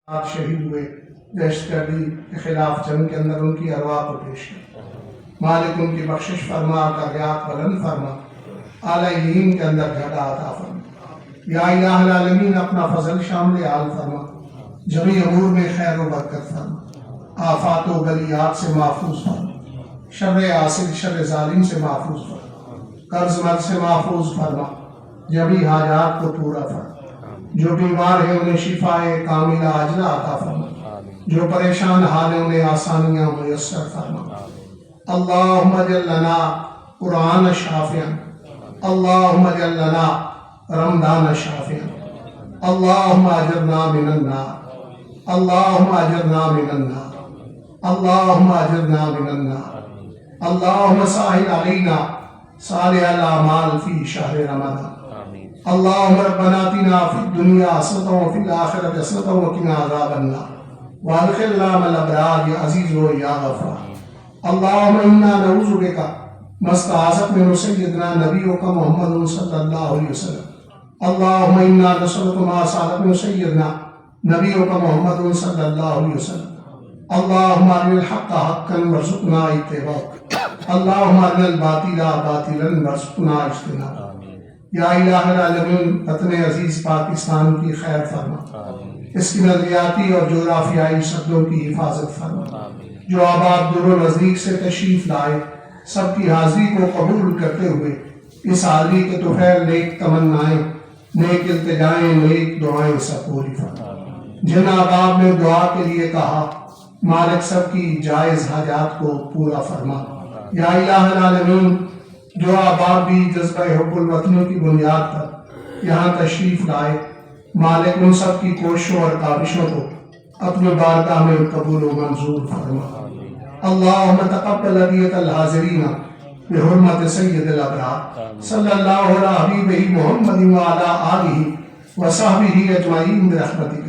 شہید ہوئے دہشت گردی کے خلاف جنگ کے اندر ان کی ارواح کو پیش کر مالک ان کی بخشش فرما، درجات بلند فرما، اعلیٰ علیم کے اندر جگہ عطا فرما۔ یا الہ العالمین اپنا فضل شامل حال فرما، جمی امور میں خیر و برکت فرما، آفات و بلیات سے محفوظ فرما، شر حاسد شر ظالم سے محفوظ فرما، قرض مرض سے محفوظ فرما، جمی حاجات کو پورا فرما، جو بیمار ہیں انہیں شفاء کاملہ عاجلہ عطا فرما، جو پریشان حال ہیں انہیں آسانیاں میسر فرما۔ اللہم اجعل لنا قرآن شافعا، اللہم اجعل لنا رمضان شافعا، اللہم اجرنا من النار، اللہم اجرنا من النار، اللہم اجرنا من النار، اللہم ساہل علینا صالح الاعمال فی شہر رمضان، اللہم ربنا آتنا فی الدنیا حسنۃ وفی الآخرۃ حسنۃ وقنا عذاب النار وادخلنا مع الابرار یا عزیز و یا غفار۔ اللہم انا نعوذ بک مستعاذک من سیدنا نبیک محمد صلی اللہ علیہ وسلم، اللہم انا نسألک ما سألک من سیدنا نبیک محمد صلی اللہ علیہ وسلم، اللہم ارنا الحق حقا وارزقنا اتباعہ، اللہم ارنا الباطل باطلا وارزقنا اجتنابہ۔ یا الہ العالمین وطن عزیز پاکستان کی خیر فرما، اس کی نظریاتی اور جغرافیائی شکلوں کی حفاظت فرما، جو آباد دور و نزدیک سے تشریف لائے سب کی حاضری کو قبول کرتے ہوئے اس حاضری کے طفیل نیک تمنائیں، نیک التجائیں، نیک دعائیں سب پوری فرما۔ جن آباد نے دعا کے لیے کہا مالک سب کی جائز حاجات کو پورا فرما۔ یا الہ العالمین جو آباد بھی جذبہ حب الوطنی کی بنیاد پر یہاں تشریف لائے مالک ان سب کی کوششوں اور کاوشوں کو اپنی بارگاہ میں قبول و منظور فرما۔ اللہم تقبل ادعیۃ الحاضرین بحرمت سید الابرار صلی اللہ علیہ حبیبہ محمد وعلی آلہ وصحبہ اجمعین برحمتک